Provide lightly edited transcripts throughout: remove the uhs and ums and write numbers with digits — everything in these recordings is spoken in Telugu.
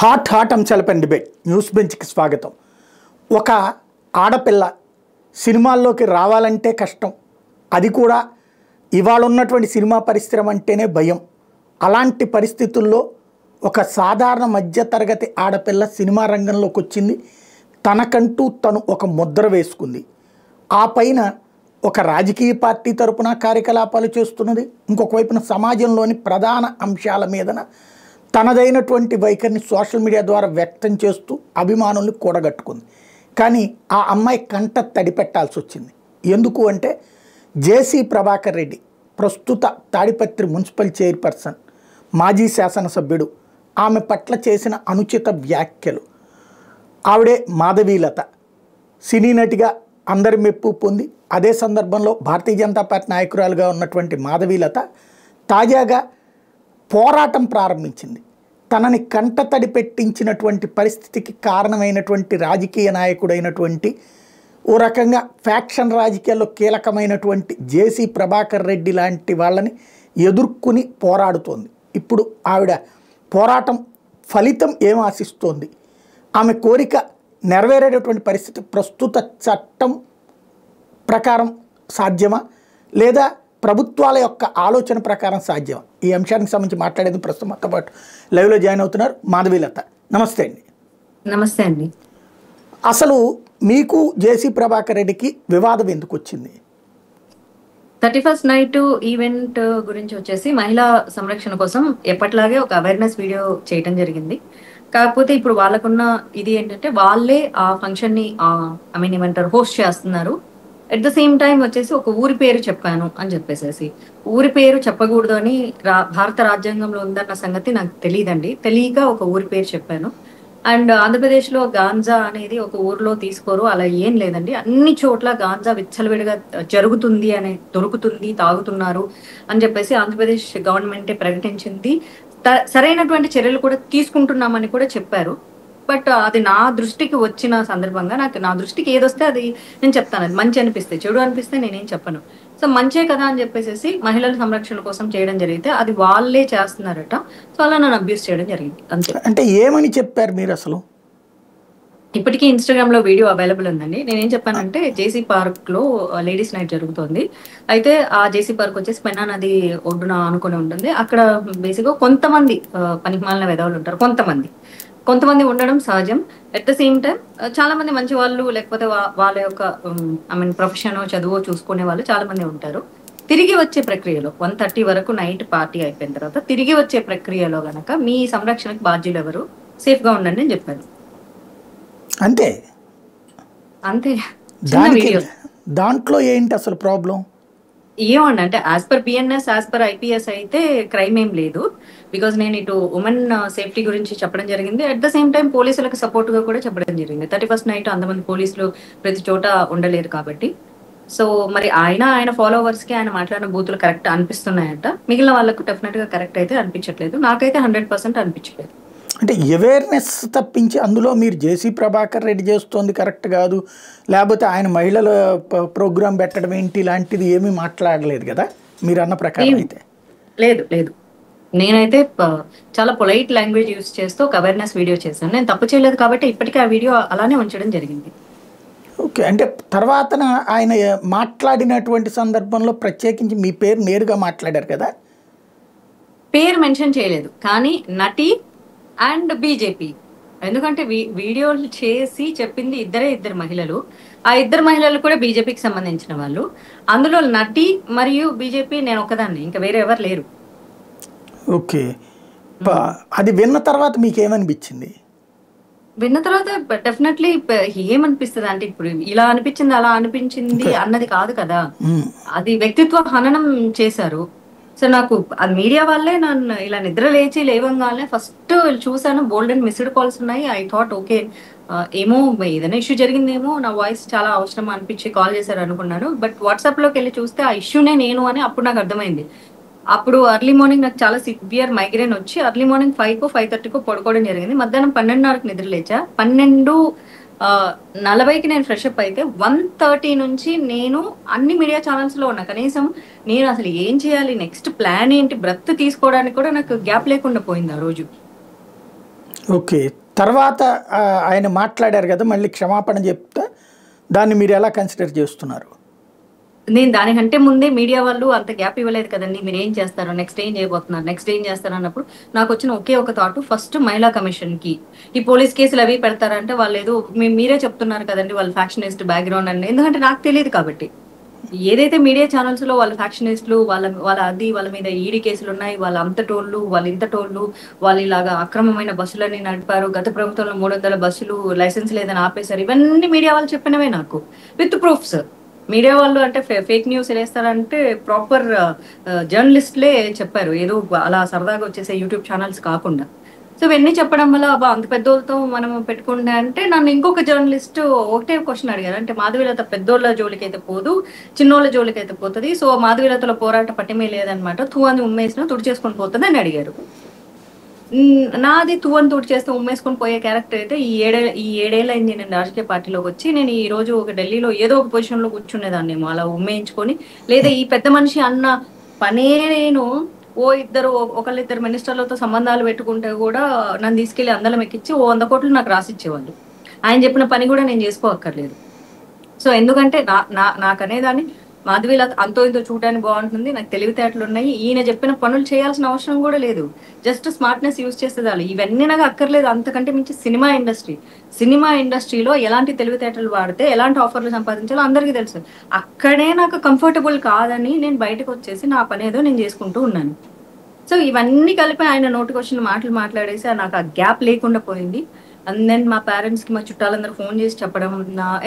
హాట్ అంశాలపై డిబేట్ న్యూస్ బెంచ్కి స్వాగతం. ఒక ఆడపిల్ల సినిమాల్లోకి రావాలంటే కష్టం, అది కూడా ఇవాళ ఉన్నటువంటి సినిమా పరిశ్రమ అంటేనే భయం. అలాంటి పరిస్థితుల్లో ఒక సాధారణ మధ్యతరగతి ఆడపిల్ల సినిమా రంగంలోకి వచ్చింది. తనకంటూ తను ఒక ముద్ర వేసుకుంది. ఆ పైన ఒక రాజకీయ పార్టీ తరపున కార్యకలాపాలు చేస్తున్నది. ఇంకొక వైపున సమాజంలోని ప్రధాన అంశాల మీదన తనదైనటువంటి వైఖరిని సోషల్ మీడియా ద్వారా వ్యక్తం చేస్తూ అభిమానుల్ని కూడగట్టుకుంది. కానీ ఆ అమ్మాయి కంట తడిపెట్టాల్సి వచ్చింది. ఎందుకు అంటే జేసీ ప్రభాకర్ రెడ్డి, ప్రస్తుత తాడిపత్రి మున్సిపల్ చైర్పర్సన్, మాజీ శాసనసభ్యుడు, ఆమె పట్ల చేసిన అనుచిత వ్యాఖ్యలు. ఆవిడే మాధవీలత, సినీ నటిగా అందరి మెప్పు పొంది అదే సందర్భంలో భారతీయ జనతా పార్టీ నాయకురాలుగా ఉన్నటువంటి మాధవీలత తాజాగా పోరాటం ప్రారంభించింది. తనని కంటతడి పెట్టించినటువంటి పరిస్థితికి కారణమైనటువంటి రాజకీయ నాయకుడైనటువంటి ఓ రకంగా ఫ్యాక్షన్ రాజకీయాల్లో కీలకమైనటువంటి జేసీ ప్రభాకర్ రెడ్డి లాంటి వాళ్ళని ఎదుర్కొని పోరాడుతోంది. ఇప్పుడు ఆవిడ పోరాటం ఫలితం ఏం ఆశిస్తోంది? ఆమె కోరిక నెరవేరేటటువంటి పరిస్థితి ప్రస్తుత చట్టం ప్రకారం సాధ్యమా, లేదా ప్రభుత్వాల యొక్క ఆలోచన ప్రకారం సాధ్యమా? ఈ అంశానికి సంబంధించి మాట్లాడేందుకు ప్రస్తుతం మనతో పాటు లైవ్లో జాయిన్ అవుతున్నారు మాధవీలత. నమస్తే అండి. నమస్తే అండి. అసలు మీకు జేసీ ప్రభాకర్ రెడ్డికి వివాదం ఎందుకు వచ్చింది? 31st నైట్ ఈవెంట్ గురించి వచ్చేసి మహిళా సంరక్షణ కోసం ఎప్పటిలాగే ఒక అవేర్నెస్ వీడియో చేయడం జరిగింది. కాకపోతే ఇప్పుడు వాళ్ళకున్న ఇది ఏంటంటే వాళ్ళే ఆ ఫంక్షన్ ని ఏమంటారు హోస్ట్ చేస్తున్నారు. అట్ ద సేమ్ టైం వచ్చేసి ఒక ఊరి పేరు చెప్పాను అని చెప్పేసి, ఊరి పేరు చెప్పకూడదు అని భారత రాజ్యాంగంలో ఉందన్న సంగతి నాకు తెలియదండి. తెలియక ఒక ఊరి పేరు చెప్పాను. అండ్ ఆంధ్రప్రదేశ్లో గాంజా అనేది ఒక ఊర్లో తీసుకోరు, అలా ఏం లేదండి. అన్ని చోట్ల గాంజా విచ్చలవిడిగా జరుగుతుంది అని, దొరుకుతుంది, తాగుతున్నారు అని చెప్పేసి ఆంధ్రప్రదేశ్ గవర్నమెంటే ప్రకటించింది. సరైనటువంటి చర్యలు కూడా తీసుకుంటున్నామని కూడా చెప్పారు. బట్ అది నా దృష్టికి వచ్చిన సందర్భంగా నా దృష్టికి ఏదొస్తే అది నేను చెప్తాను. అది మంచి అనిపిస్తే, చెడు అనిపిస్తే నేనేం చెప్పను. సో మంచే కదా అని చెప్పేసి మహిళల సంరక్షణ కోసం చేయడం జరిగితే అది వాళ్ళే చేస్తున్నారట. సో అలా నన్ను అబ్యూస్ చేయడం జరిగింది అంతే. అంటే ఏమని చెప్పారు మీరు అసలు? ఇప్పటికీ ఇన్స్టాగ్రామ్ లో వీడియో అవైలబుల్ ఉందండి. నేనేం చెప్పానంటే జేసీ పార్క్ లో లేడీస్ నైట్ జరుగుతుంది. అయితే ఆ జేసీ పార్క్ వచ్చేసి పెన్నా నది ఒడ్డున అనుకుని ఉంటుంది. అక్కడ బేసిక్గా కొంతమంది పనికిమాలిన వెధవలు ఉంటారు, కొంతమంది ఉండడం సహజం. అట్ ద సేమ్ టైం చాలా మంది మంచి వాళ్ళు, లేకపోతే వాళ్ళ యొక్క ప్రొఫెషన్ చదువు చూసుకునే వాళ్ళు చాలా మంది ఉంటారు. తిరిగి వచ్చే ప్రక్రియలో 1:30 వరకు నైట్ పార్టీ అయిపోయిన తర్వాత తిరిగి వచ్చే ప్రక్రియలో గనక మీ సంరక్షణకు బాధ్యులు ఎవరు, సేఫ్ గా ఉండండి అని చెప్పాను. అంతే. దాంట్లో ఏంటి అసలు ప్రాబ్లం? ఏమండి అంటే as per BNS, as per IPS అయితే క్రైమ్ ఏం లేదు. బికాజ్ నేను ఇటు ఉమెన్ సేఫ్టీ గురించి చెప్పడం జరిగింది. అట్ ద సేమ్ టైం పోలీసులకు సపోర్ట్ గా కూడా చెప్పడం జరిగింది. 31st నైట్ అంతమంది పోలీసులు ప్రతి చోట ఉండలేరు కాబట్టి. సో మరి ఆయన ఫాలోవర్స్ కి ఆయన మాట్లాడిన బూతులు కరెక్ట్ అనిపిస్తున్నాయంట. మిగిలిన వాళ్ళకు డెఫినెట్ గా కరెక్ట్ అయితే అనిపించట్లేదు. నాకైతే 100% అనిపించలేదు. అంటే అవేర్నెస్ తప్పించి అందులో మీరు జేసీ ప్రభాకర్ రెడ్డి చేస్తోంది కరెక్ట్ కాదు, లేకపోతే ఆయన మహిళల ప్రోగ్రాం పెట్టడం ఏంటి ఇలాంటిది ఏమీ మాట్లాడలేదు కదా మీరు అన్న ప్రకారం అయితే? లేదు, నేనైతే చాలా పొలైట్ లాంగ్వేజ్ యూస్ చేస్తూ ఒక అవేర్నెస్ వీడియో చేశాను. నేను తప్పు చేయలేదు కాబట్టి ఇప్పటికీ ఆ వీడియో అలానే ఉంచడం జరిగింది. ఓకే. అంటే తర్వాత ఆయన మాట్లాడినటువంటి సందర్భంలో ప్రత్యేకించి మీ పేరు నేరుగా మాట్లాడారు కదా? పేరు మెన్షన్ చేయలేదు, కానీ నటి అండ్ బీజేపీ, ఎందుకంటే వీడియోలు చేసి చెప్పింది ఇద్దరు మహిళలు. ఆ ఇద్దరు మహిళలు కూడా బీజేపీకి సంబంధించిన వాళ్ళు. అందులో నటి మరియు బీజేపీ నేను ఒక్కదాన్ని, ఇంకా వేరే ఎవరు లేరు. ఓకే. అది విన్న తర్వాత మీకు ఏమనిపించింది? విన్న తర్వాత డెఫినెట్లీ ఏమనిపిస్తుంది అంటే ఇప్పుడు ఇలా అనిపించింది అలా అనిపించింది అన్నది కాదు కదా, అది వ్యక్తిత్వ హననం చేశారు. సో నాకు అది మీడియా వాళ్ళే నన్ను ఇలా నిద్ర లేచి లేవంగానే ఫస్ట్ చూసాను, బోల్డ్ అండ్ మిస్డ్ కాల్స్ ఉన్నాయి. ఐ థాట్ ఓకే ఏమో ఏదైనా ఇష్యూ జరిగిందేమో, నా వాయిస్ చాలా అవసరం అనిపించి కాల్ చేశారు అనుకున్నాను. బట్ వాట్సాప్లోకి వెళ్ళి చూస్తే ఆ ఇష్యూనే నేను అని అప్పుడు నాకు అర్థమైంది. అప్పుడు అర్లీ మార్నింగ్ నాకు చాలా సివియర్ మైగ్రేన్ వచ్చి అర్లీ మార్నింగ్ 5కో 5:30కో పడుకోవడం జరిగింది. మధ్యాహ్నం 12:30కి నిద్ర లేచా. 12:40కి నేను ఫ్రెష్ అప్ అయితే 1:30 నుంచి నేను అన్ని మీడియా ఛానల్స్ లో ఉన్నా. కనీసం నేను అసలు ఏం చేయాలి, నెక్స్ట్ ప్లాన్ ఏంటి, బ్రెత్ తీసుకోవడానికి కూడా నాకు గ్యాప్ లేకుండా పోయింది ఆ రోజు. ఓకే. తర్వాత ఆయన మాట్లాడారు కదా, మళ్ళీ క్షమాపణ చెప్తే దాన్ని మీరు ఎలా కన్సిడర్ చేస్తున్నారు? నేను దానికంటే ముందే మీడియా వాళ్ళు అంత గ్యాప్ ఇవ్వలేదు కదండి. మీరు ఏం చేస్తారు, నెక్స్ట్ ఏం చేయబోతున్నారు, నెక్స్ట్ ఏం చేస్తారు అన్నప్పుడు నాకు వచ్చిన ఒకే ఒక థాట్, ఫస్ట్ మహిళా కమిషన్ కి ఈ పోలీస్ కేసులు అవి పెడతారంటే వాళ్ళు ఏదో మీరే చెప్తున్నారు కదండి వాళ్ళు ఫ్యాక్షనిస్ట్ బ్యాక్గ్రౌండ్ అని. ఎందుకంటే నాకు తెలియదు కాబట్టి. ఏదైతే మీడియా ఛానల్స్ లో వాళ్ళ ఫ్యాక్షనిస్టులు వాళ్ళ మీద ఈడీ కేసులు ఉన్నాయి, వాళ్ళ అంతటోళ్ళు వాళ్ళ ఇంతటోళ్ళు, వాళ్ళు ఇలాగా అక్రమమైన బస్సులని నడిపారు, గత ప్రభుత్వంలో 300 బస్సులు లైసెన్స్ లేదని ఆపేశారు, ఇవన్నీ మీడియా వాళ్ళు చెప్పినవే నాకు విత్ ప్రూఫ్స్. మీడియా వాళ్ళు అంటే ఫేక్ న్యూస్ వేస్తారంటే ప్రాపర్ జర్నలిస్ట్లే చెప్పారు, ఏదో అలా సరదాగా వచ్చేసే యూట్యూబ్ ఛానల్స్ కాకుండా. సో ఇవన్నీ చెప్పడం వల్ల అబ్బా అంత పెద్దోళ్ళతో మనం పెట్టుకుంటే అంటే నన్ను ఇంకొక జర్నలిస్ట్ ఒకటే క్వశ్చన్ అడిగారు, అంటే మాధవీలత పెద్దోళ్ళ జోలికైతే పోదు, చిన్నోళ్ళ జోలికైతే పోతుంది, సో మాధవీలతలో పోరాట పట్టిమే లేదనమాట, అని ఉమ్మేసినా తుడి చేసుకొని పోతుంది అని అడిగారు. నాది అని తుడి చేస్తే ఉమ్మేసుకొని పోయే క్యారెక్టర్ అయితే ఈ ఏడేళ్ళ అయింది నేను రాజకీయ పార్టీలోకి వచ్చి. నేను ఈ రోజు ఒక ఢిల్లీలో ఏదో ఒక పొజిషన్ లో కూర్చునేదాన్నేమో అలా ఉమ్మేయించుకొని, లేదా ఈ పెద్ద మనిషి అన్న పనే నేను ఒకళ్ళిద్దరు మినిస్టర్లతో సంబంధాలు పెట్టుకుంటే కూడా నన్ను తీసుకెళ్లి అందలం ఎక్కించి 100 కోట్లు నాకు రాసిచ్చేవాళ్ళు. ఆయన చెప్పిన పని కూడా నేను చేసుకోక్కర్లేదు. సో ఎందుకంటే నాకనేదాన్ని మాధవీలత అంతో ఇంతో చూడడానికి బాగుంటుంది, నాకు తెలివితేటలు ఉన్నాయి, ఈయన చెప్పిన పనులు చేయాల్సిన అవసరం కూడా లేదు, జస్ట్ స్మార్ట్నెస్ యూజ్ చేసేదాళ్ళు, ఇవన్నీ నాకు అక్కర్లేదు. అంతకంటే మించి సినిమా ఇండస్ట్రీలో ఎలాంటి తెలివితేటలు వాడితే ఎలాంటి ఆఫర్లు సంపాదించాలో అందరికీ తెలుసు. అక్కడే నాకు కంఫర్టబుల్ కాదని నేను బయటకు వచ్చేసి నా పని ఏదో నేను చేసుకుంటూ ఉన్నాను. సో ఇవన్నీ కలిపి ఆయన నోటికి వచ్చిన మాటలు మాట్లాడేసి నాకు ఆ గ్యాప్ లేకుండా పోయింది. అండ్ దెన్ మా పేరెంట్స్ కి మా చుట్టాలందరూ ఫోన్ చేసి చెప్పడం,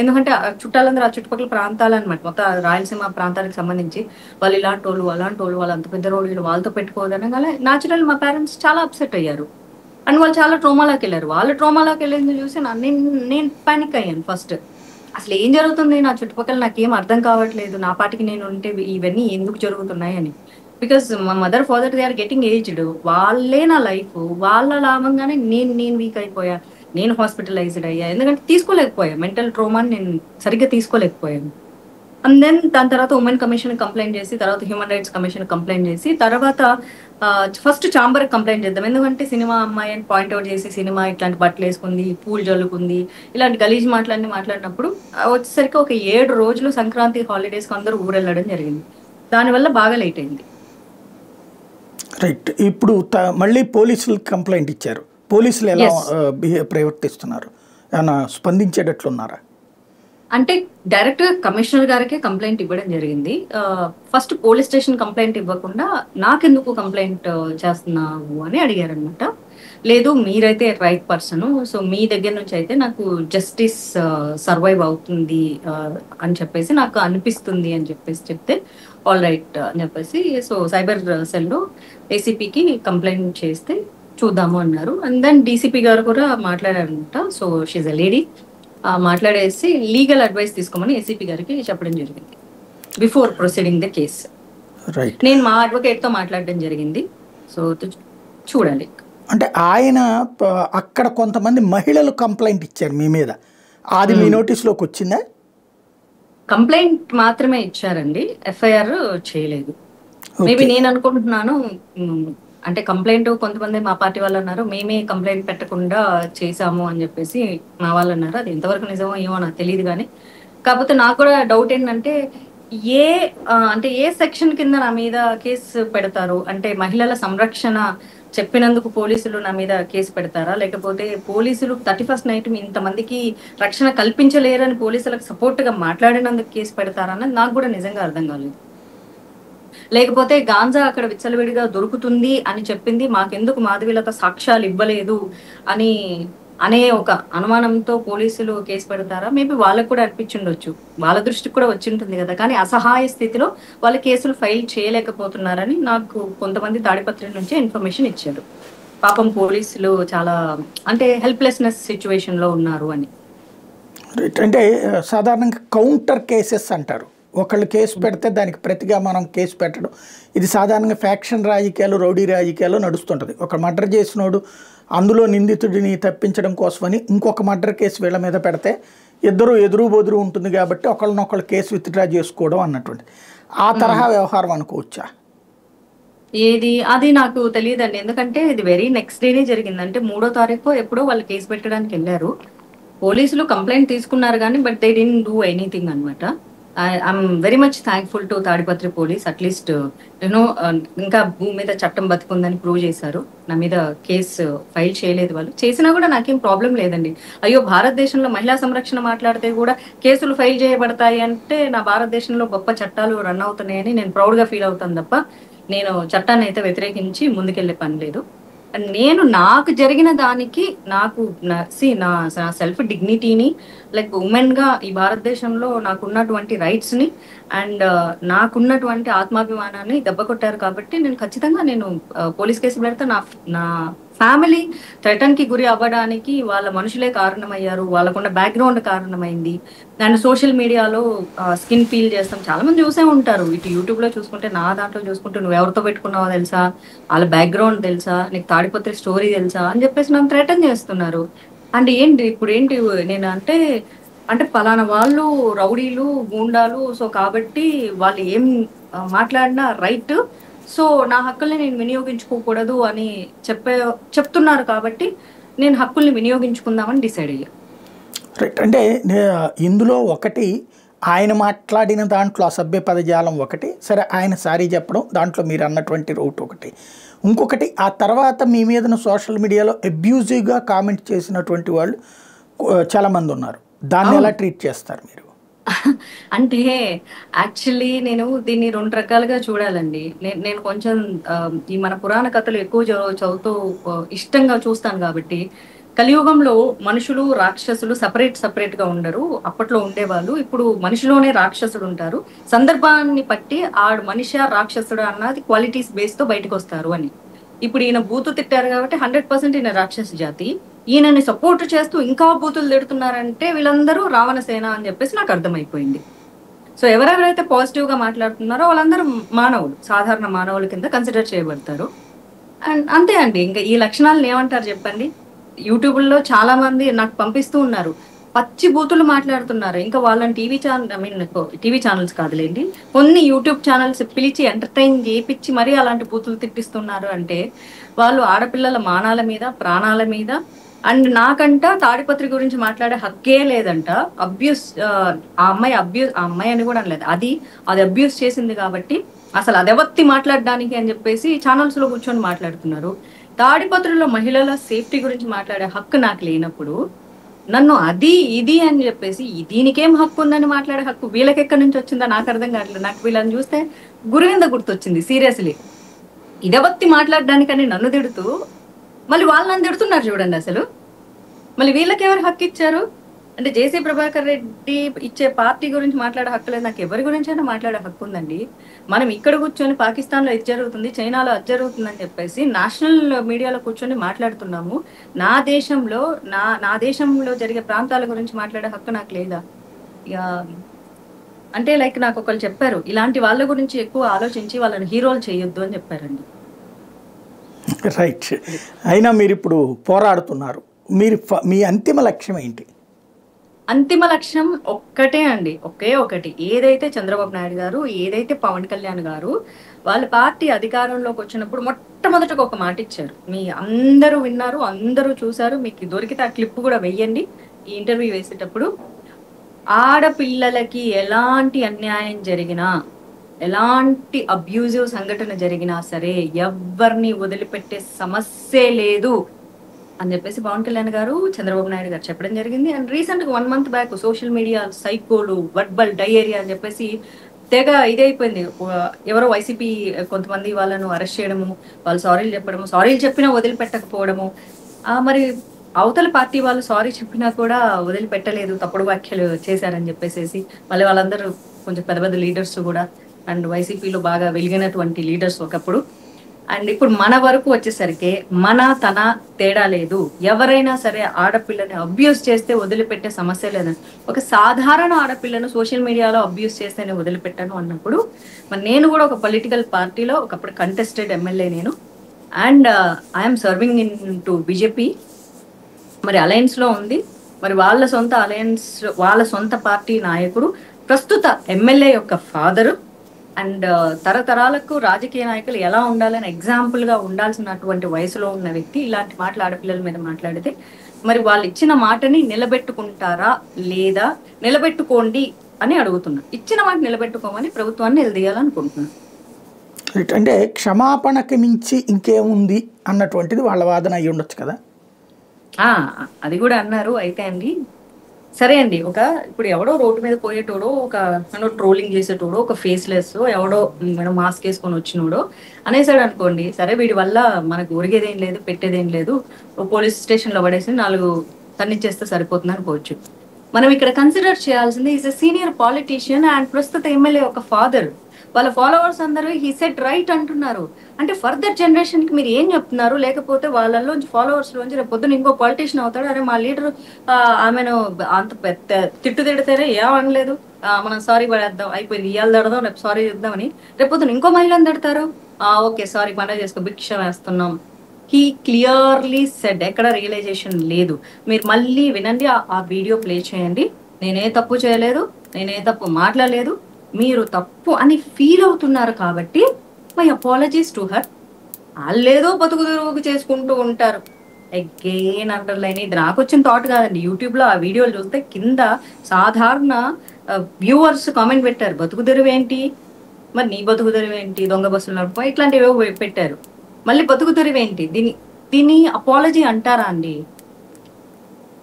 ఎందుకంటే చుట్టాలందరూ ఆ చుట్టుపక్కల ప్రాంతాలు అనమాట, మొత్తం రాయలసీమ ప్రాంతానికి సంబంధించి, వాళ్ళు ఇలాంటి వాళ్ళు అలాంటి వాళ్ళు, వాళ్ళు అంత పెద్ద రోడ్లు వాళ్ళతో పెట్టుకోవద్దనగానే న్యాచురల్ మా పేరెంట్స్ చాలా అప్సెట్ అయ్యారు. అండ్ వాళ్ళు చాలా ట్రోమాలోకి వెళ్ళారు. వాళ్ళు ట్రోమాలోకి వెళ్ళింది చూసి నేను పానిక్ అయ్యాను ఫస్ట్. అసలు ఏం జరుగుతుంది నా చుట్టుపక్కల, నాకేం అర్థం కావట్లేదు, నా పాటికి నేను ఉంటే ఇవన్నీ ఎందుకు జరుగుతున్నాయి అని. బికాస్ మా mother father they are getting aged, వాళ్ళే నా లైఫ్, వాళ్ళ లాభంగానే నేను వీక్ అయిపోయా, నేను హాస్పిటలైజ్డ్ అయ్యా, ఎందుకంటే తీసుకోలేకపోయా, మెంటల్ ట్రోమాని నేను సరిగ్గా తీసుకోలేకపోయాను. అండ్ దెన్ దాని తర్వాత ఉమెన్ కమిషన్ కంప్లైంట్ చేసి, తర్వాత హ్యూమన్ రైట్స్ కమిషన్ కంప్లైంట్ చేసి, తర్వాత ఫస్ట్ ఛాంబర్ కంప్లైంట్ చేద్దాం, ఎందుకంటే సినిమా అమ్మాయి అని పాయింట్అవుట్ చేసి సినిమా ఇట్లాంటి బట్టలు వేసుకుంది, పూలు జల్లుకుంది, ఇలాంటి గలీజ్ మాట్లాడినప్పుడు వచ్చేసరికి ఒక 7 రోజులు సంక్రాంతి హాలిడేస్కి అందరూ ఊరెళ్ళడం జరిగింది. దానివల్ల బాగా లేట్ అయింది. రైట్. ఇప్పుడు మళ్ళీ పోలీసులకు కంప్లైంట్ ఇచ్చారు, పోలీసులు ఎలా ప్రవర్తిస్తున్నారు, ఏమైనా స్పందించేటట్లున్నారా? అంటే డైరెక్ట్ గా కమిషనర్ గారికి కంప్లైంట్ ఇవ్వడం జరిగింది. ఫస్ట్ పోలీస్ స్టేషన్ కంప్లైంట్ ఇవ్వకుండా నాకెందుకు కంప్లైంట్ చేస్తున్నావు అని అడిగారు అనమాట. లేదు మీరైతే రైట్ పర్సన్, సో మీ దగ్గర నుంచి అయితే నాకు జస్టిస్ సర్వైవ్ అవుతుంది అని చెప్పేసి నాకు అనిపిస్తుంది అని చెప్పేసి చెప్తే, ఆల్ రైట్ అని చెప్పేసి సో సైబర్ సెల్లో ఏసీపీకి కంప్లైంట్ చేస్తే చూద్దాము అన్నారు. అండ్ దెన్ డీసీపీ గారు కూడా మాట్లాడారనమాట. సో షీజ్ అ లేడీ, మాట్లాడేసి లీగల్ అడ్వైస్ తీసుకోమని ఏసీపీ గారికి చెప్పడం జరిగింది బిఫోర్ ప్రొసీడింగ్ ద కేస్. నేను మా అడ్వకేట్ తో మాట్లాడడం జరిగింది. సో చూడాలి. అంటే ఆయన అక్కడ కొంతమంది మహిళలు కంప్లైంట్ ఇచ్చారు మీ మీద, అది మీ నోటీస్లోకి వచ్చిందా? కంప్లైంట్ మాత్రమే ఇచ్చారండి, ఎఫ్ఐఆర్ చేయలేదు. మేబీ నేను అనుకుంటున్నాను, అంటే కంప్లైంట్ కొంతమంది మా పార్టీ వాళ్ళు అన్నారు, మేమే కంప్లైంట్ పెట్టకుండా చేసాము అని చెప్పేసి మా వాళ్ళు అన్నారు. అది ఎంతవరకు నిజమో ఏమో నాకు తెలియదు కానీ, కాకపోతే నాకు కూడా డౌట్ ఏంటంటే ఏ సెక్షన్ కింద నా మీద కేసు పెడతారు, అంటే మహిళల సంరక్షణ చెప్పినందుకు పోలీసులు నా మీద కేసు పెడతారా, లేకపోతే పోలీసులు 31st నైట్ ఇంతమందికి రక్షణ కల్పించలేరని పోలీసులకు సపోర్ట్ గా మాట్లాడినందుకు కేసు పెడతారా అన్నది నాకు కూడా నిజంగా అర్థం కాలేదు. లేకపోతే గాంజా అక్కడ విచ్చలవిడిగా దొరుకుతుంది అని చెప్పింది మాకెందుకు మాధవీలత సాక్ష్యాలు ఇవ్వలేదు అనే ఒక అనుమానంతో పోలీసులు కేసు పెడతారా? మేబీ వాళ్ళకు కూడా అనిపించుండొచ్చు, వాళ్ళ దృష్టికి కూడా వచ్చి ఉంటుంది కదా, కానీ అసహాయ స్థితిలో వాళ్ళు కేసులు ఫైల్ చేయలేకపోతున్నారని నాకు కొంతమంది తాడిపత్రి నుంచి ఇన్ఫర్మేషన్ ఇచ్చారు. పాపం పోలీసులు చాలా అంటే హెల్ప్లెస్నెస్ సిచ్యువేషన్ లో ఉన్నారు అని. అంటే సాధారణంగా కౌంటర్ కేసెస్ అంటారు, ఒకళ్ళు కేసు పెడితే దానికి ప్రతిగా మనం కేసు పెట్టడం, ఇది సాధారణంగా ఫ్యాక్షన్ రాజకీయాలు, రౌడీ రాజకీయాలు నడుస్తుంటుంది. ఒక మర్డర్ చేసినోడు అందులో నిందితుడిని తప్పించడం కోసమని ఇంకొక మర్డర్ కేసు వీళ్ళ మీద పెడితే ఇద్దరు ఎదురు బొదురు ఉంటుంది కాబట్టి ఒకళ్ళనొకళ్ళు కేసు విత్డ్రా చేసుకోవడం అన్నటువంటి ఆ తరహా వ్యవహారం అనుకోవచ్చా? అది నాకు తెలియదండి. ఎందుకంటే ఇది వెరీ నెక్స్ట్ డేనే జరిగింది. అంటే 3వ తారీఖో ఎప్పుడో వాళ్ళు కేసు పెట్టడానికి వెళ్ళారు. పోలీసులు కంప్లైంట్ తీసుకున్నారు కానీ but they didn't do anything అనమాట. I'm very much thankful to Tadipatri police. At least you know ఇంకా భూమి మీద చట్టం బతుకుందని ప్రూవ్ చేశారు. నా మీద కేసు ఫైల్ చేయలేదు వాళ్ళు. చేసినా కూడా నాకేం ప్రాబ్లం లేదండి. అయ్యో భారతదేశంలో మహిళా సంరక్షణ మాట్లాడితే కూడా కేసులు ఫైల్ చేయబడతాయి అంటే నా భారతదేశంలో గొప్ప చట్టాలు రన్ అవుతున్నాయని నేను ప్రౌడ్గా ఫీల్ అవుతాను తప్ప నేను చట్టాన్ని అయితే వ్యతిరేకించి ముందుకెళ్లే పని లేదు. నేను నాకు జరిగిన దానికి నాకు నా సెల్ఫ్ డిగ్నిటీని లైక్ ఉమెన్ గా ఈ భారతదేశంలో నాకున్నటువంటి రైట్స్ ని అండ్ నాకున్నటువంటి ఆత్మాభిమానాన్ని దెబ్బ కొట్టారు కాబట్టి నేను ఖచ్చితంగా పోలీస్ కేసు పెడితే నా ఫ్యామిలీ థ్రెటన్ కి గురి అవ్వడానికి వాళ్ళ మనుషులే కారణమయ్యారు, వాళ్ళకున్న బ్యాక్గ్రౌండ్ కారణమైంది. అండ్ సోషల్ మీడియాలో స్కిన్ ఫీల్ చేస్తాం, చాలా మంది చూసే ఉంటారు. ఇటు యూట్యూబ్ లో చూసుకుంటే, నా దాంట్లో చూసుకుంటే నువ్వు ఎవరితో పెట్టుకున్నావో తెలుసా, వాళ్ళ బ్యాక్గ్రౌండ్ తెలుసా, నీకు తాడిపత్రి స్టోరీ తెలుసా అని చెప్పేసి నన్ను థ్రెటన్ చేస్తున్నారు. అంటే ఇప్పుడు ఏంటి నేను అంటే పలానా వాళ్ళు రౌడీలు గూండాలు, సో కాబట్టి వాళ్ళు ఏం మాట్లాడినా రైట్, సో నా హక్కుల్ని నేను వినియోగించుకోకూడదు అని చెప్తున్నారు కాబట్టి నేను హక్కుల్ని వినియోగించుకుందామని డిసైడ్ అయ్యా. రైట్. అంటే ఇందులో ఒకటి ఆయన మాట్లాడిన దాంట్లో అసభ్య పదజాలం ఒకటి, సరే ఆయన సారీ చెప్పడం దాంట్లో మీరు అన్నటువంటి రూట్ ఒకటి, ఇంకొకటి ఆ తర్వాత మీ మీదన సోషల్ మీడియాలో అబ్యూజివ్గా కామెంట్ చేసినటువంటి వాళ్ళు చాలామంది ఉన్నారు. దాన్ని ఎలా ట్రీట్ చేస్తారు మీరు? అంటే యాక్చువల్లీ నేను దీన్ని 2 రకాలుగా చూడాలండి. నేను కొంచెం ఈ మన పురాణ కథలు ఎక్కువ చదువుతూ ఇష్టంగా చూస్తాను కాబట్టి, కలియుగంలో మనుషులు రాక్షసులు సపరేట్ గా ఉండరు. అప్పట్లో ఉండేవాళ్ళు, ఇప్పుడు మనిషిలోనే రాక్షసుడు ఉంటారు. సందర్భాన్ని బట్టి ఆడు మనిషి రాక్షసుడు అన్నది క్వాలిటీస్ బేస్ తో బయటకు వస్తారు అని. ఇప్పుడు ఈయన బూతు తిట్టారు కాబట్టి 100% ఈయన రాక్షస జాతి. ఈయనని సపోర్ట్ చేస్తూ ఇంకా బూతులు తిడుతున్నారంటే వీళ్ళందరూ రావణ సేన అని చెప్పేసి నాకు అర్థమైపోయింది. సో ఎవరెవరైతే పాజిటివ్ గా మాట్లాడుతున్నారో వాళ్ళందరూ మానవులు, సాధారణ మానవుల కింద కన్సిడర్ చేయబడతారు. అండ్ అంతే అండి. ఇంకా ఈ లక్షణాలను ఏమంటారు చెప్పండి? యూట్యూబ్లో చాలా మంది నాకు పంపిస్తూ ఉన్నారు, పచ్చి బూతులు మాట్లాడుతున్నారు. ఇంకా వాళ్ళని టీవీ ఛానల్స్ కాదులేండి, కొన్ని యూట్యూబ్ ఛానల్స్ పిలిచి ఎంటర్టైన్ చేయించి మరీ అలాంటి బూతులు తిట్టిస్తున్నారు. అంటే వాళ్ళు ఆడపిల్లల మానాల మీద, ప్రాణాల మీద, అండ్ నాకంట తాడిపత్రి గురించి మాట్లాడే హక్కే లేదంట. ఆ అమ్మాయి అని కూడా అనలేదు, అది అబ్యూస్ చేసింది కాబట్టి అసలు అదెవత్తి మాట్లాడడానికి అని చెప్పేసి ఛానల్స్ లో కూర్చొని మాట్లాడుతున్నారు. తాడిపత్రిలో మహిళల సేఫ్టీ గురించి మాట్లాడే హక్కు నాకు లేనప్పుడు నన్ను అది ఇది అని చెప్పేసి దీనికేం హక్కు ఉందని మాట్లాడే హక్కు వీళ్ళకి ఎక్కడి నుంచి వచ్చిందా నాకు అర్థం కావట్లేదు. నాకు వీళ్ళని చూస్తే గురువింద గుర్తొచ్చింది. సీరియస్లీ ఇదవత్తి మాట్లాడడానికని నన్ను తిడుతూ మళ్ళీ వాళ్ళు నన్ను తిడుతున్నారు చూడండి. అసలు మళ్ళీ వీళ్ళకి ఎవరు హక్కు ఇచ్చారు? అంటే జేసీ ప్రభాకర్ రెడ్డి ఇచ్చే పార్టీ గురించి మాట్లాడే హక్కు లేదు, నాకు ఎవరి గురించి అయినా మాట్లాడే హక్కు ఉందండి. మనం ఇక్కడ కూర్చొని పాకిస్తాన్లో ఇది జరుగుతుంది, చైనాలో అది జరుగుతుందని చెప్పేసి నేషనల్ మీడియాలో కూర్చొని మాట్లాడుతున్నాము. నా దేశంలో జరిగే ప్రాంతాల గురించి మాట్లాడే హక్కు నాకు లేదా? ఇక అంటే లైక్ నాకు ఒకళ్ళు చెప్పారు, ఇలాంటి వాళ్ళ గురించి ఎక్కువ ఆలోచించి వాళ్ళని హీరోలు చేయొద్దు అని చెప్పారండి. రైట్. అయినా మీరు ఇప్పుడు పోరాడుతున్నారు, మీ అంతిమ లక్ష్యం ఏంటి? అంతిమ లక్ష్యం ఒక్కటే అండి, ఒకటి. ఏదైతే చంద్రబాబు నాయుడు గారు, ఏదైతే పవన్ కళ్యాణ్ గారు వాళ్ళ పార్టీ అధికారంలోకి వచ్చినప్పుడు మొట్టమొదటిగా ఒక మాట ఇచ్చారు. మీ అందరూ విన్నారు, అందరూ చూశారు. మీకు దొరికితే ఆ క్లిప్ కూడా వెయ్యండి. ఈ ఇంటర్వ్యూ వేసేటప్పుడు ఆడపిల్లలకి ఎలాంటి అన్యాయం జరిగినా, ఎలాంటి అబ్యూజివ్ సంఘటన జరిగినా సరే ఎవరిని వదిలిపెట్టే సమస్యే లేదు అని చెప్పేసి పవన్ కళ్యాణ్ గారు, చంద్రబాబు నాయుడు గారు చెప్పడం జరిగింది. అండ్ రీసెంట్ గా 1 month బ్యాక్ సోషల్ మీడియా సైకోలు, వర్బల్ డయేరియా అని చెప్పేసి తెగ ఇదైపోయింది. ఎవరో వైసీపీ కొంతమంది వాళ్ళను అరెస్ట్ చేయడము, వాళ్ళు సారీలు చెప్పడము, సారీలు చెప్పినా వదిలిపెట్టకపోవడము, మరి అవతల పార్టీ వాళ్ళు సారీ చెప్పినా కూడా వదిలిపెట్టలేదు, తప్పుడు వ్యాఖ్యలు చేశారని చెప్పేసి మళ్ళీ వాళ్ళందరూ కొంచెం పెద్ద పెద్ద లీడర్స్ కూడా, అండ్ వైసీపీలో బాగా వెలిగినటువంటి లీడర్స్ ఒకప్పుడు. అండ్ ఇప్పుడు మన వరకు వచ్చేసరికి తన తేడా లేదు. ఎవరైనా సరే ఆడపిల్లని అబ్యూస్ చేస్తే వదిలిపెట్టే సమస్య లేదని, ఒక సాధారణ ఆడపిల్లను సోషల్ మీడియాలో అబ్యూస్ చేస్తేనే వదిలిపెట్టాను అన్నప్పుడు మరి నేను కూడా ఒక పొలిటికల్ పార్టీలో ఒకప్పుడు కంటెస్టెడ్ ఎమ్మెల్యే నేను, and I'm serving in to BJP. మరి అలయన్స్ లో ఉంది, మరి వాళ్ళ సొంత అలయన్స్, వాళ్ళ సొంత పార్టీ నాయకుడు, ప్రస్తుత ఎమ్మెల్యే యొక్క ఫాదరు, అండ్ తరతరాలకు రాజకీయ నాయకులు ఎలా ఉండాలని ఎగ్జాంపుల్ గా ఉండాల్సినటువంటి వయసులో ఉన్న వ్యక్తి ఇలాంటి మాటలు ఆడపిల్లల మీద మాట్లాడితే మరి వాళ్ళు ఇచ్చిన మాటని నిలబెట్టుకుంటారా లేదా, నిలబెట్టుకోండి అని అడుగుతున్నా. ఇచ్చిన మాట నిలబెట్టుకోమని ప్రభుత్వాన్ని నిలదీయాలనుకుంటున్నాను. అంటే క్షమాపణకి మించి ఇంకేముంది అన్నటువంటిది వాళ్ళ వాదన అయ్యి ఉండొచ్చు కదా. అది కూడా అన్నారు. అయితే అండి సరే అండి, ఇప్పుడు ఎవడో రోడ్డు మీద పోయేటోడో, ఒక ట్రోలింగ్ చేసేటోడో, ఒక ఫేస్లెస్ ఎవడో మాస్క్ వేసుకొని వచ్చినోడో అనేసాడు అనుకోండి, సరే వీడి వల్ల మనకు ఒరిగేదేం లేదు, పెట్టేదేం లేదు, పోలీస్ స్టేషన్ లో పడేసి 4 తన్నిచ్చేస్తే సరిపోతుంది అనుకోవచ్చు. మనం ఇక్కడ కన్సిడర్ చేయాల్సింది is a senior politician and ప్రస్తుత ఎమ్మెల్యే ఒక ఫాదర్. వాళ్ళ ఫాలోవర్స్ అందరూ హీ సెట్ రైట్ అంటున్నారు. అంటే ఫర్దర్ జనరేషన్ కి మీరు ఏం చెప్తున్నారు? లేకపోతే వాళ్ళలోంచి ఫాలోవర్స్ లోంచి రేపు పొద్దున ఇంకో పాలిటీషియన్ అవుతాడు, అరే మా లీడర్ ఆమెను అంత పెద్ద తిడితేనే ఏమనలేదు, మనం సారీ పడేద్దాం, అయిపోయింది, ఇవాళ తడదాం, రేపు సారీ చెప్దామని రేపు పొద్దున ఇంకో మహిళను తడతారు, ఓకే సారీ పండుగ చేసుకో, భిక్ష వేస్తున్నాం. హీ క్లియర్లీ సెడ్, ఎక్కడ రియలైజేషన్ లేదు. మీరు మళ్ళీ వినండి, ఆ వీడియో ప్లే చేయండి. నేనే తప్పు చేయలేదు, నేనే తప్పు మాట్లాడలేదు, మీరు తప్పు అని ఫీల్ అవుతున్నారు కాబట్టి మై అపాలజీస్ టు హర్. వాళ్ళేదో బతుకు తెరువుకు చేసుకుంటూ ఉంటారు. అగైన్ అండర్లైన్, ఇది నాకు వచ్చిన థాట్ కాదండి. యూట్యూబ్ లో ఆ వీడియోలు చూస్తే కింద సాధారణ వ్యూవర్స్ కామెంట్ పెట్టారు, బతుకు తెరువు ఏంటి, మరి నీ బతుకు తెరువు ఏంటి, దొంగ బస్సులు నడుపు, ఇట్లాంటివి పెట్టారు. మళ్ళీ బతుకు తెరువు ఏంటి, దీని అపాలజీ అంటారా అండి?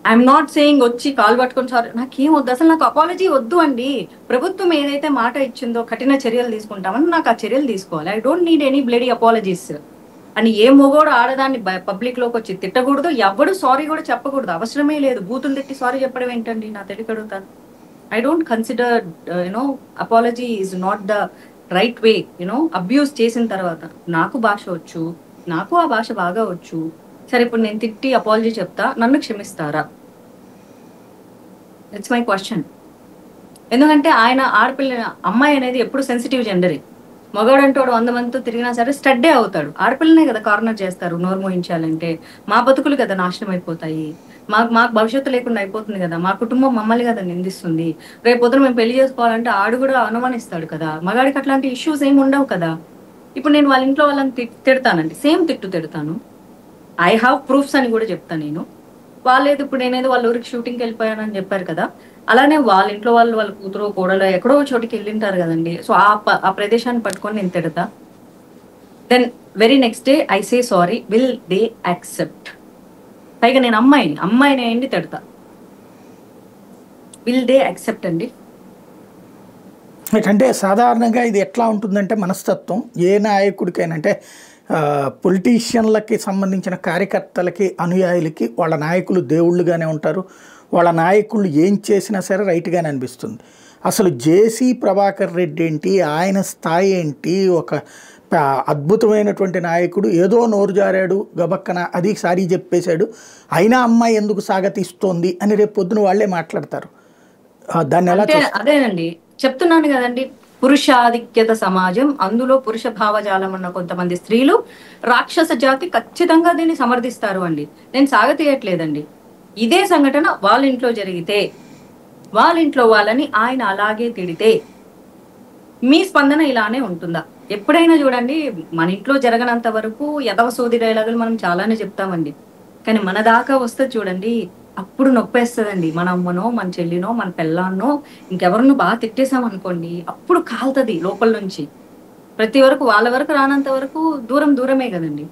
ఐఎమ్ నాట్ సేయింగ్ వచ్చి కాలు పట్టుకొని సారీ, నాకేం వద్దు, అసలు నాకు అపాలజీ వద్దు అండి. ప్రభుత్వం ఏదైతే మాట ఇచ్చిందో కఠిన చర్యలు తీసుకుంటామని నాకు ఆ చర్యలు తీసుకోవాలి. I don't need any bloody apologies. అని ఏ మొగోడు ఆడదాన్ని పబ్లిక్ లోకి వచ్చి తిట్టకూడదు, ఎవడు సారీ కూడా చెప్పకూడదు, అవసరమే లేదు. బూతులు తిట్టి సారీ చెప్పడం ఏంటండి, నా తెలియకడుగుతాను. I don't consider apology is not the right way. Abuse చేసిన తర్వాత నాకు భాష వచ్చు, నాకు ఆ భాష బాగా వచ్చు, సరే ఇప్పుడు నేను తిట్టి అపాలజీ చెప్తా, నన్ను క్షమిస్తారా? It's my question. ఎందుకంటే ఆయన ఆడపిల్ల, అమ్మాయి అనేది ఎప్పుడు సెన్సిటివ్ జెండరే. మగవాడంటే వాడు 100 మందితో తిరిగినా సరే స్టడ్డే అవుతాడు. ఆడపిల్లనే కదా కార్నర్ చేస్తారు నోరు మోయించాలంటే. మా బతుకులు కదా నాశనం అయిపోతాయి, మాకు భవిష్యత్తు లేకుండా అయిపోతుంది కదా, మా కుటుంబం మమ్మల్ని కదా నిందిస్తుంది. రేపు పొద్దున మేము పెళ్లి చేసుకోవాలంటే ఆడు కూడా అనుమానిస్తాడు కదా. మగాడికి అట్లాంటి ఇష్యూస్ ఏమి ఉండవు కదా. ఇప్పుడు నేను వాళ్ళ ఇంట్లో వాళ్ళని తిడతానండి, సేమ్ తిడతాను. ఐ హ్యావ్ ప్రూఫ్స్ అని కూడా చెప్తాను నేను. వాళ్ళేది ఇప్పుడు నేనేదో వాళ్ళ ఊరికి షూటింగ్కి వెళ్ళిపోయానని చెప్పారు కదా, అలానే వాళ్ళ ఇంట్లో వాళ్ళ కూతురు కోడలు ఎక్కడో చోటికి వెళ్ళింటారు కదండి. సో ఆ ప్రదేశాన్ని పట్టుకొని నేను తిడతా. Then very next day I say sorry, will they accept? పైగా నేను అమ్మాయిని ఏంటి తిడతా, విల్ దే యాక్సెప్ట్ అండి? అంటే సాధారణంగా ఇది ఎట్లా ఉంటుందంటే మనస్తత్వం ఏ నాయకుడికైనా, అంటే పొలిటీషియన్లకి సంబంధించిన కార్యకర్తలకి అనుయాయులకి వాళ్ళ నాయకులు దేవుళ్ళుగానే ఉంటారు. వాళ్ళ నాయకులు ఏం చేసినా సరే రైట్గానే అనిపిస్తుంది. అసలు జేసీ ప్రభాకర్ రెడ్డి ఏంటి, ఆయన స్థాయి ఏంటి, ఒక అద్భుతమైనటువంటి నాయకుడు, ఏదో నోరు జారాడు గబక్కన అది సారీ చెప్పేశాడు, అయినా అమ్మాయి ఎందుకు సాగతీస్తోంది అని రేపు పొద్దున వాళ్ళే మాట్లాడతారు. దాన్ని ఎలా? అదేనండి చెప్తున్నాను కదండి, పురుషాధిక్యత సమాజం, అందులో పురుష భావజాలం ఉన్న కొంతమంది స్త్రీలు, రాక్షస జాతి ఖచ్చితంగా దీన్ని సమర్థిస్తారు అండి. నేను సాగతీయట్లేదండి. ఇదే సంఘటన వాళ్ళ ఇంట్లో జరిగితే, వాళ్ళ ఇంట్లో వాళ్ళని ఆయన అలాగే తిడితే మీ స్పందన ఇలానే ఉంటుందా? ఎప్పుడైనా చూడండి, మన ఇంట్లో జరగనంత వరకు యదవ సోది డైలాగులు మనం చాలానే చెప్తామండి, కానీ మన దాకా వస్తే చూడండి అప్పుడు నొప్పేస్తుందండి. మన అమ్మనో, మన చెల్లినో, మన పెళ్ళాన్నో, ఇంకెవరినో బాగా తిట్టేసామనుకోండి, అప్పుడు కాలుతుంది లోపల నుంచి. ప్రతి వరకు వాళ్ళ వరకు రానంత వరకు దూరమే కదండి.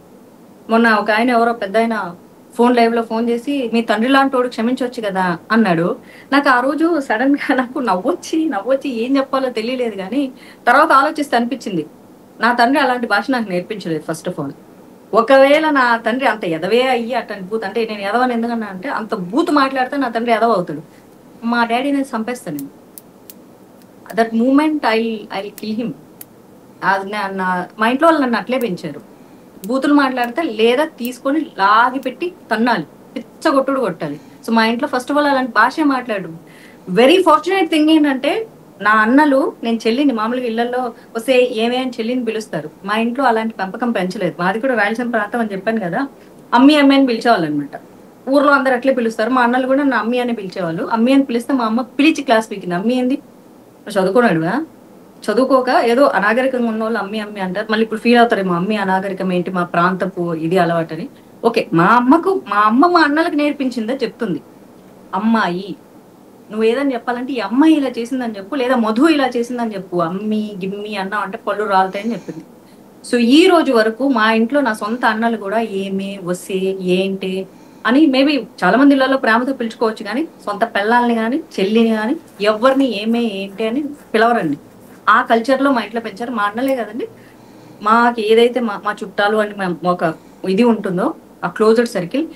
మొన్న ఒక ఆయన, ఎవరో పెద్ద ఆయన లైవ్ లో ఫోన్ చేసి మీ తండ్రి లాంటి వాడు క్షమించవచ్చు కదా అన్నాడు. నాకు ఆ రోజు సడన్ గా నాకు నవ్వొచ్చి ఏం చెప్పాలో తెలియలేదు. కానీ తర్వాత ఆలోచిస్తే అనిపించింది, నా తండ్రి అలాంటి భాష నాకు నేర్పించలేదు. ఫస్ట్ ఆఫ్ ఆల్, ఒకవేళ నా తండ్రి అంత ఎదవే అయ్యి అట్లాంటి బూత్, అంటే నేను ఎదవని ఎందుకన్నా అంటే అంత బూత్ మాట్లాడితే నా తండ్రి ఎదవ అవుతాడు, మా డాడీ నేను చంపేస్తాను. నేను that moment I kill him. మా ఇంట్లో వాళ్ళు నన్ను అట్లే పెంచారు. బూతులు మాట్లాడితే లేదా తీసుకొని లాగి పెట్టి తన్నాలి, పిచ్చగొట్టుడు కొట్టాలి. సో మా ఇంట్లో ఫస్ట్ ఆఫ్ ఆల్ అలాంటి భాష మాట్లాడు. వెరీ ఫార్చునేట్ థింగ్ ఏంటంటే, నా అన్నలు, నేను చెల్లిని మామూలుగా ఇళ్లలో వస్తే ఏమే అని చెల్లిని పిలుస్తారు. మా ఇంట్లో అలాంటి పెంపకం పెంచలేదు. మాది కూడా రాయలసీమ ప్రాంతం అని చెప్పాను కదా, అమ్మి అని పిలిచేవాళ్ళు అనమాట. ఊర్లో అందరు అట్లే పిలుస్తారు. మా అన్నలు కూడా నా అమ్మి అని పిలిచేవాళ్ళు. అమ్మి అని పిలిస్తే మా అమ్మ పిలిచి క్లాస్ పీకింది. అమ్మి ఏంది, చదువుకున్నాడుగా, చదువుకోక ఏదో అనాగరికంగా ఉన్న వాళ్ళు అమ్మి అమ్మి అంటారు. మళ్ళీ ఇప్పుడు ఫీల్ అవుతారేమో, అమ్మి అనాగరికం ఏంటి, మా ప్రాంతపు ఇది అలవాటని. ఓకే, మా అమ్మ మా అన్నలకు నేర్పించిందే చెప్తుంది. అమ్మాయి, నువ్వు ఏదని చెప్పాలంటే ఈ అమ్మాయి ఇలా చేసిందని చెప్పు, లేదా మధు ఇలా చేసిందని చెప్పు. అమ్మి గిమ్మి అన్నా అంటే పళ్ళు రాలుతాయని చెప్పింది. సో ఈ రోజు వరకు మా ఇంట్లో నా సొంత అన్నలు కూడా ఏమి వస్తే ఏంటి అని, మేబీ చాలా మంది ఇళ్లలో ప్రేమతో పిలుచుకోవచ్చు, కానీ సొంత పిల్లల్ని కానీ చెల్లిని కానీ ఎవరిని ఏమే ఏంటి అని పిలవరండి. ఆ కల్చర్ లో మా ఇంట్లో పెంచారు. మా అన్నలే కదండి, మాకు ఏదైతే మా చుట్టాలు అని ఒక ఇది ఉంటుందో, ఆ క్లోజ్డ్ సర్కిల్,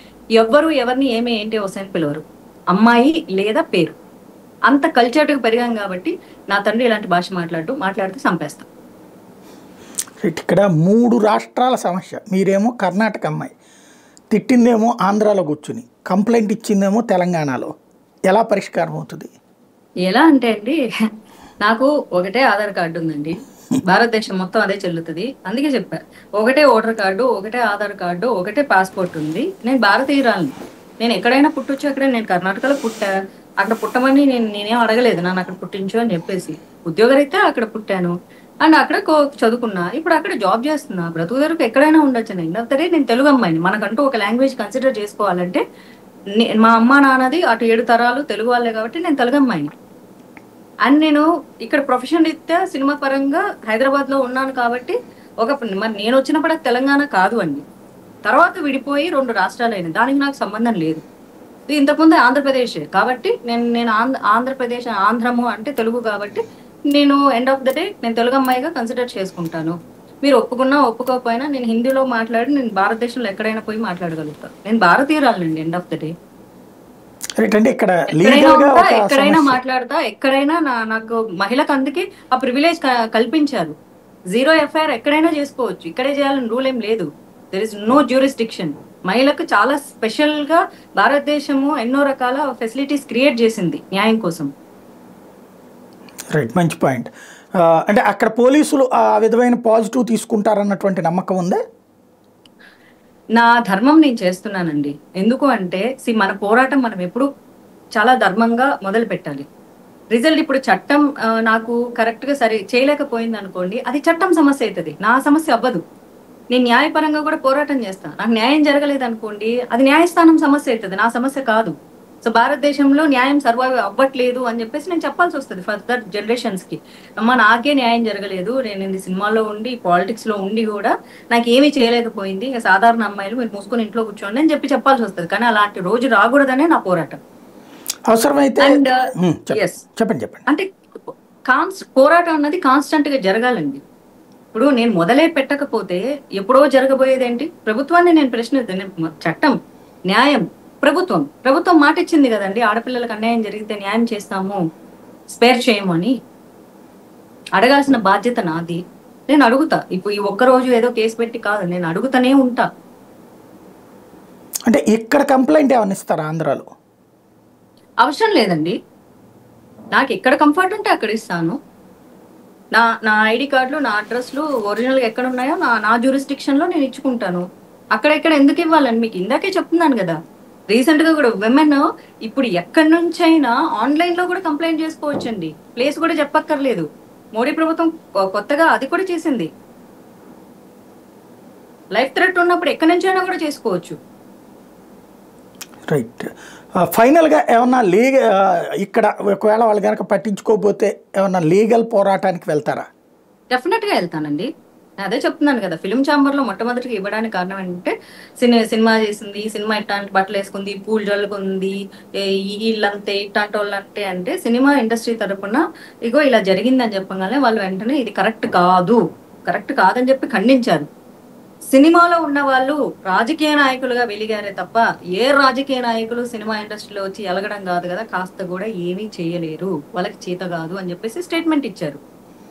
ఎవ్వరు ఎవరిని ఏమే ఏంటి వస్తాయని పిలవరు. అమ్మాయి లేదా పేరు. అంత కల్చర్గా పెరిగాం కాబట్టి నా తండ్రి ఇలాంటి భాష మాట్లాడితే చంపేస్తాం. ఇక్కడ 3 రాష్ట్రాల సమస్య. మీరేమో కర్ణాటక అమ్మాయి, తిట్టిందేమో ఆంధ్రాలో కూర్చుని, కంప్లైంట్ ఇచ్చిందేమో తెలంగాణలో. ఎలా పరిష్కారం అవుతుంది? ఎలా అంటే అండి, నాకు ఒకటే ఆధార్ కార్డు ఉందండి, భారతదేశం మొత్తం అదే చెల్లుతుంది. అందుకే చెప్పా, ఒకటే ఓటర్ కార్డు, ఒకటే ఆధార్ కార్డు, ఒకటే పాస్పోర్ట్ ఉంది. నేను భారతీయురాలని. నేను ఎక్కడైనా పుట్టొచ్చు. అక్కడ నేను కర్ణాటకలో పుట్టా, అక్కడ పుట్టమని నేనేం అడగలేదు, నన్ను అక్కడ పుట్టించు అని చెప్పేసి. ఉద్యోగరీత్యా అక్కడ పుట్టాను అండ్ అక్కడ చదువుకున్నా. ఇప్పుడు అక్కడ జాబ్ చేస్తున్నా. బ్రతుకు తెరుకు ఎక్కడైనా ఉండొచ్చు. నేను తెలుగు అమ్మాయిని. మనకంటూ ఒక లాంగ్వేజ్ కన్సిడర్ చేసుకోవాలంటే మా అమ్మ నాన్నది అటు 7 తరాలు తెలుగు వాళ్ళే కాబట్టి నేను తెలుగు అమ్మాయిని. అండ్ నేను ఇక్కడ ప్రొఫెషన్ రీత్యా సినిమా పరంగా హైదరాబాద్ లో ఉన్నాను కాబట్టి మరి నేను వచ్చినప్పుడు తెలంగాణ కాదు అండి. తర్వాత విడిపోయి 2 రాష్ట్రాలు అయినాయి. దానికి నాకు సంబంధం లేదు. ఇంతకుముందు ఆంధ్రప్రదేశ్ కాబట్టి నేను ఆంధ్రప్రదేశ్, ఆంధ్రము అంటే తెలుగు కాబట్టి నేను ఎండ్ ఆఫ్ ద డే నేను తెలుగు అమ్మాయిగా కన్సిడర్ చేసుకుంటాను. మీరు ఒప్పుకున్నా ఒప్పుకోకపోయినా నేను హిందీలో మాట్లాడి నేను భారతదేశంలో ఎక్కడైనా పోయి మాట్లాడగలుగుతాను. నేను భారతీయురాలండి ఎండ్ ఆఫ్ ద డే. ఎక్కడైనా మాట్లాడతా, ఎక్కడైనా నాకు మహిళకు అందుకే ఆ ప్రివిలేజ్ కల్పించారు. 0 FIR ఎక్కడైనా చేసుకోవచ్చు. ఇక్కడే చేయాలని రూల్ ఏం లేదు. There is no jurisdiction. మహిళకు చాలా స్పెషల్ గా భారతదేశము ఎన్నో రకాల ఫెసిలిటీస్ క్రియేట్ చేసింది న్యాయం కోసం. రైట్, మంచి పాయింట్. అంటే అక్కడ పోలీసులు ఆ విధమైన పాజిటివ్ తీసుకుంటారన్నటువంటి నమ్మకం ఉందా? నా ధర్మం నేను చేస్తున్నానండి. ఎందుకు అంటే మన పోరాటం మనం ఎప్పుడు చాలా ధర్మంగా మొదలు పెట్టాలి. రిజల్ట్ ఇప్పుడు చట్టం నాకు కరెక్ట్ గా సరే చేయలేకపోయింది అనుకోండి, అది చట్టం సమస్య అవుతుంది, నా సమస్య అవ్వదు. నేను న్యాయపరంగా కూడా పోరాటం చేస్తాను. నాకు న్యాయం జరగలేదు అనుకోండి, అది న్యాయస్థానం సమస్య అవుతుంది, నా సమస్య కాదు. సో భారతదేశంలో న్యాయం సర్వైవ్ అవ్వట్లేదు అని చెప్పేసి నేను చెప్పాల్సి వస్తుంది ఫర్దర్ జనరేషన్స్ కి. అమ్మ నాకే న్యాయం జరగలేదు, నేను సినిమాలో ఉండి పాలిటిక్స్ లో ఉండి కూడా నాకు ఏమీ చేయలేకపోయింది, ఇక సాధారణ అమ్మాయిలు మీరు మూసుకొని ఇంట్లో కూర్చోండి అని చెప్పాల్సి వస్తుంది. కానీ అలాంటి రోజు రాకూడదనే నా పోరాటం. అవసరమైతే చెప్పండి. అంటే పోరాటం అన్నది కాన్స్టెంట్ గా జరగాలండి. ఇప్పుడు నేను మొదలే పెట్టకపోతే ఎప్పుడో జరగబోయేది ఏంటి? ప్రభుత్వాన్ని నేను ప్రశ్నిస్తాను. చట్టం, న్యాయం, ప్రభుత్వం మాట ఇచ్చింది కదండి, ఆడపిల్లలకు అన్యాయం జరిగితే న్యాయం చేస్తాము, స్పేర్ చేయము అని. అడగాల్సిన బాధ్యత నాది. నేను అడుగుతా. ఇప్పుడు ఈ ఒక్కరోజు ఏదో కేసు పెట్టి కాదు, నేను అడుగుతానే ఉంటా. అంటే ఇక్కడ కంప్లైంట్ ఏమన్నా ఇస్తారా ఆంధ్రాలో? అవసరం లేదండి. నాకు ఎక్కడ కంఫర్ట్ ఉంటే అక్కడ ఇస్తాను. నా ఐడి కార్డులు, నా అడ్రస్లు ఒరిజినల్గా ఎక్కడ ఉన్నాయో నా జ్యూరిస్డిక్షన్లో నేను ఇచ్చుకుంటాను. అక్కడెక్కడ ఎందుకు ఇవ్వాలని మీకు ఇందాకే చెప్తున్నాను కదా. రీసెంట్ గా కూడా విమెన్ ఇప్పుడు ఎక్కడి నుంచైనా ఆన్లైన్ లో కూడా కంప్లైంట్ చేసుకోవచ్చండి. ప్లేస్ కూడా చెప్పక్కర్లేదు. మోడీ ప్రభుత్వం కొత్తగా అది కూడా చేసింది. లైఫ్ థ్రెట్ ఉన్నప్పుడు ఎక్కడి నుంచైనా కూడా చేసుకోవచ్చు. రైట్. ఫైనల్గా ఏమన్నా ఇక్కడ ఒకవేళ వాళ్ళు కనుక పట్టించుకోకపోతే ఏమన్నా లీగల్ పోరాటానికి వెళ్తారా? డెఫినెట్గా వెళ్తానండి. అదే చెప్తున్నాను కదా, ఫిల్మ్ ఛాంబర్ లో మొట్టమొదటిగా ఇవ్వడానికి కారణం ఏంటంటే సినిమా చేసింది, సినిమా ఇట్లాంటి బట్టలు వేసుకుంది, పూలు జల్లుకుంది, వీళ్ళంతే ఇట్లాంటి వాళ్ళంటే అంటే సినిమా ఇండస్ట్రీ తరఫున ఇగో ఇలా జరిగిందని చెప్పగానే వాళ్ళు వెంటనే ఇది కరెక్ట్ కాదని చెప్పి ఖండించారు. సినిమాలో ఉన్న వాళ్ళు రాజకీయ నాయకులుగా వెలిగారే తప్ప ఏ రాజకీయ నాయకులు సినిమా ఇండస్ట్రీలో వచ్చి ఎలగడం కాదు కదా, కాస్త కూడా ఏమీ చేయలేరు, వాళ్ళకి చేత కాదు అని చెప్పేసి స్టేట్మెంట్ ఇచ్చారు.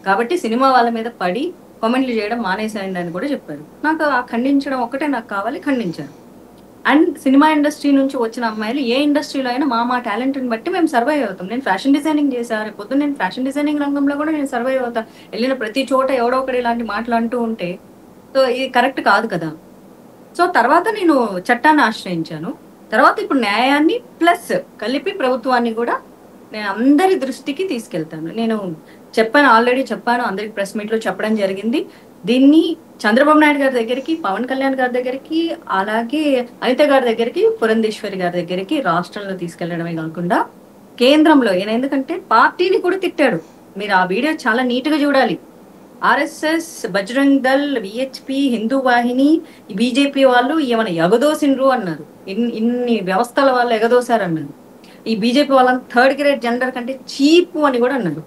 కాబట్టి సినిమా వాళ్ళ మీద పడి కామెంట్లు చేయడం మానేసేయండి అని కూడా చెప్పారు. నాకు ఆ ఖండించడం ఒకటే నాకు కావాలి, ఖండించారు. అండ్ సినిమా ఇండస్ట్రీ నుంచి వచ్చిన అమ్మాయిలు ఏ ఇండస్ట్రీలో అయినా మా టాలెంట్ని బట్టి మేము సర్వైవ్ అవుతాం. నేను ఫ్యాషన్ డిజైనింగ్ చేశాను, పొద్దున్న నేను ఫ్యాషన్ డిజైనింగ్ రంగంలో కూడా నేను సర్వైవ్ అవుతా. వెళ్ళిన ప్రతి చోట ఎవడో ఒకటి ఇలాంటి మాటలు అంటూ ఉంటే సో ఇది కరెక్ట్ కాదు కదా. సో తర్వాత నేను చట్టాన్ని ఆశ్రయించాను. తర్వాత ఇప్పుడు న్యాయాన్ని ప్లస్ కలిపి ప్రభుత్వాన్ని కూడా నేను అందరి దృష్టికి తీసుకెళ్తాను. నేను చెప్పాను, ఆల్రెడీ చెప్పాను, అందరికి ప్రెస్ మీట్ లో చెప్పడం జరిగింది. దీన్ని చంద్రబాబు నాయుడు గారి దగ్గరికి, పవన్ కళ్యాణ్ గారి దగ్గరికి, అలాగే అనిత గారి దగ్గరికి, పురంధేశ్వరి గారి దగ్గరికి రాష్ట్రంలో తీసుకెళ్లడమే కాకుండా కేంద్రంలో ఈయన, ఎందుకంటే పార్టీని కూడా తిట్టాడు. మీరు ఆ వీడియో చాలా నీట్ గా చూడాలి. ఆర్ఎస్ఎస్, బజరంగ్ దళ్, విహెచ్పి, హిందూ వాహిని, బీజేపీ వాళ్ళు ఏమైనా ఎగదోసిండ్రు అన్నారు. ఇన్ని వ్యవస్థల వాళ్ళు ఎగదోశారన్నారు. ఈ బీజేపీ వాళ్ళని థర్డ్ గ్రేడ్ జెండర్ కంటే చీపు అని కూడా అన్నారు.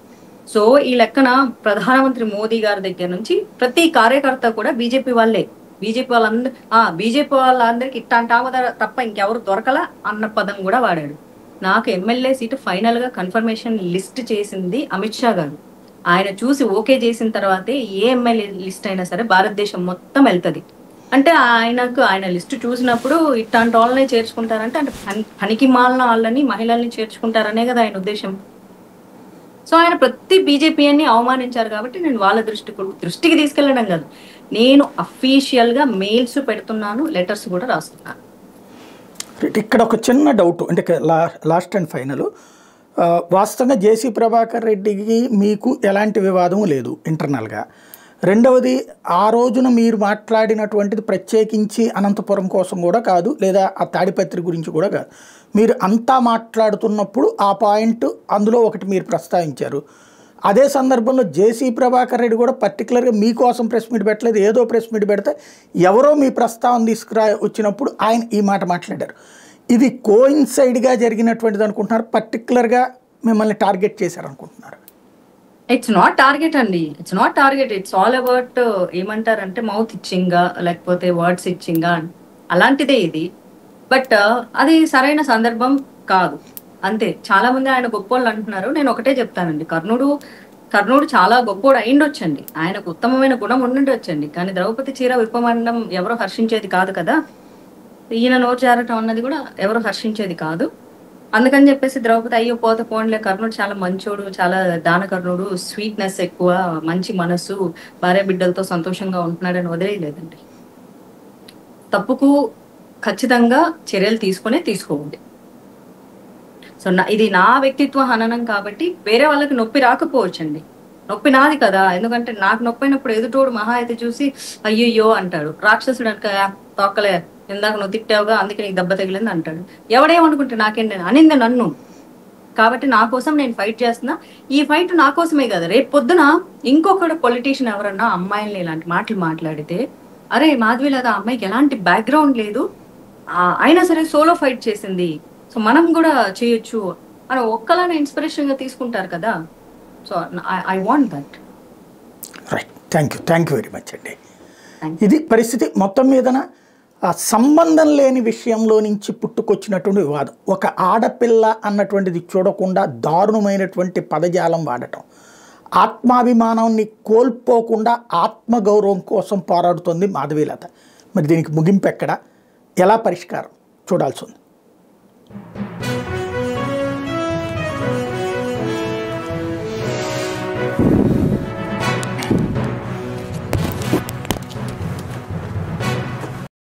సో ఈ లెక్కన ప్రధానమంత్రి మోదీ గారి దగ్గర నుంచి ప్రతి కార్యకర్త కూడా బీజేపీ వాళ్ళే. బీజేపీ వాళ్ళందరికీ ఇట్లాంటి ఆమద తప్ప ఇంకెవరు దొరకలా అన్న పదం కూడా వాడాడు. నాకు ఎమ్మెల్యే సీటు ఫైనల్ గా కన్ఫర్మేషన్ లిస్ట్ చేసింది అమిత్ షా గారు. ఆయన చూసి ఓకే చేసిన తర్వాతే ఏ ఎమ్మెల్యే లిస్ట్ అయినా సరే భారతదేశం మొత్తం వెళ్తుంది. అంటే ఆయన లిస్టు చూసినప్పుడు ఇట్లాంటి వాళ్ళనే చేర్చుకుంటారంటే, అంటే పనికి మాలిన వాళ్ళని, మహిళల్ని చేర్చుకుంటారనే కదా ఆయన ఉద్దేశం. సో ఆయన ప్రతి బీజేపీని అవమానించారు కాబట్టి నేను వాళ్ళ దృష్టికి తీసుకెళ్ళడం కాదు, నేను అఫీషియల్ గా మెయిల్స్ పెడుతున్నాను, లెటర్స్ కూడా రాస్తున్నాను. ఇక్కడ ఒక చిన్న డౌట్, అంటే లాస్ట్ అండ్ ఫైనల్, వాస్తవంగా జేసీ ప్రభాకర్ రెడ్డికి మీకు ఎలాంటి వివాదం లేదు ఇంటర్నల్గా. రెండవది, ఆ రోజున మీరు మాట్లాడినటువంటిది ప్రత్యేకించి అనంతపురం కోసం కూడా కాదు, లేదా ఆ తాడిపత్రి గురించి కూడా కాదు. మీరు అంతా మాట్లాడుతున్నప్పుడు ఆ పాయింట్ అందులో ఒకటి మీరు ప్రస్తావించారు. అదే సందర్భంలో జేసీ ప్రభాకర్ రెడ్డి కూడా పర్టికులర్గా మీకోసం ప్రెస్ మీట్ పెట్టలేదు, ఏదో ప్రెస్ మీట్ పెడితే ఎవరో మీ ప్రస్తావన వచ్చినప్పుడు ఆయన ఈ మాట మాట్లాడారు. ఇది కోయిన్సైడ్గా జరిగినటువంటిది అనుకుంటున్నారు, పర్టికులర్గా మిమ్మల్ని టార్గెట్ చేశారనుకుంటున్నారు? ఇట్స్ నాట్ టార్గెట్ అండి, it's not target. It's all about ఏమంటారంటే మౌత్ ఇచ్చింగా, లేకపోతే వర్డ్స్ ఇచ్చింగా, అలాంటిదే ఇది. బట్ అది సరైన సందర్భం కాదు అంతే. చాలా మంది ఆయన గొప్పోళ్ళు అంటున్నారు. నేను ఒకటే చెప్తానండి, కర్ణుడు చాలా గొప్పోడు అయిండొచ్చండి, ఆయనకు ఉత్తమమైన గుణం ఉండుండొచ్చండి. కానీ ద్రౌపది చీర విప్పమండం ఎవరో హర్షించేది కాదు కదా, ఈయన నోరు జారటం అన్నది కూడా ఎవరు హర్షించేది కాదు. అందుకని చెప్పేసి ద్రౌపది అయ్యో పోత పోన్లే, కర్ణుడు చాలా మంచోడు, చాలా దానకర్ణుడు, స్వీట్నెస్ ఎక్కువ, మంచి మనసు, భార్య బిడ్డలతో సంతోషంగా ఉంటున్నాడని వదిలేయలేదండి. తప్పుకు ఖచ్చితంగా చర్యలు తీసుకోండి. సో ఇది నా వ్యక్తిత్వ హననం కాబట్టి వేరే వాళ్ళకి నొప్పి రాకపోవచ్చండి, నొప్పి నాది కదా. ఎందుకంటే నాకు నొప్పి అయినప్పుడు ఎదుటోడు మహా అయితే చూసి అయ్యయ్యో అంటాడు, రాక్షసుడు అనక తొక్కలే ఇందాక నువ్వు తిట్టావుగా అందుకే నీకు దెబ్బ తగిలింది అంటాడు. ఎవడేమనుకుంటే నాకేంటి, అనింది నన్ను. కాబట్టి నా కోసం నేను ఫైట్ చేస్తున్నా. ఈ ఫైట్ నా కోసమే కదా, రేపు పొద్దున ఇంకొకడు పొలిటీషియన్ ఎవరన్నా అమ్మాయిల్ని ఇలాంటి మాటలు మాట్లాడితే, అరే మాధవిలాగా అమ్మాయికి ఎలాంటి బ్యాక్గ్రౌండ్ లేదు, అయినా సరే సోలో ఫైట్ చేసింది, సో మనం కూడా చేయొచ్చు అని ఒక్కలానే ఇన్స్పిరేషన్ గా తీసుకుంటారు కదా. So I want that. Right, thank you very much అండి. ఇది పరిస్థితి మొత్తం మీదన సంబంధం లేని విషయంలో నుంచి పుట్టుకొచ్చినటువంటి వివాదం. ఒక ఆడపిల్ల అన్నటువంటిది చూడకుండా దారుణమైనటువంటి పదజాలం వాడటం, ఆత్మాభిమానాన్ని కోల్పోకుండా ఆత్మగౌరవం కోసం పోరాడుతుంది మాధవీలత. మరి దీనికి ముగింపు ఎక్కడ, ఎలా పరిష్కారం చూడాల్సి ఉంది.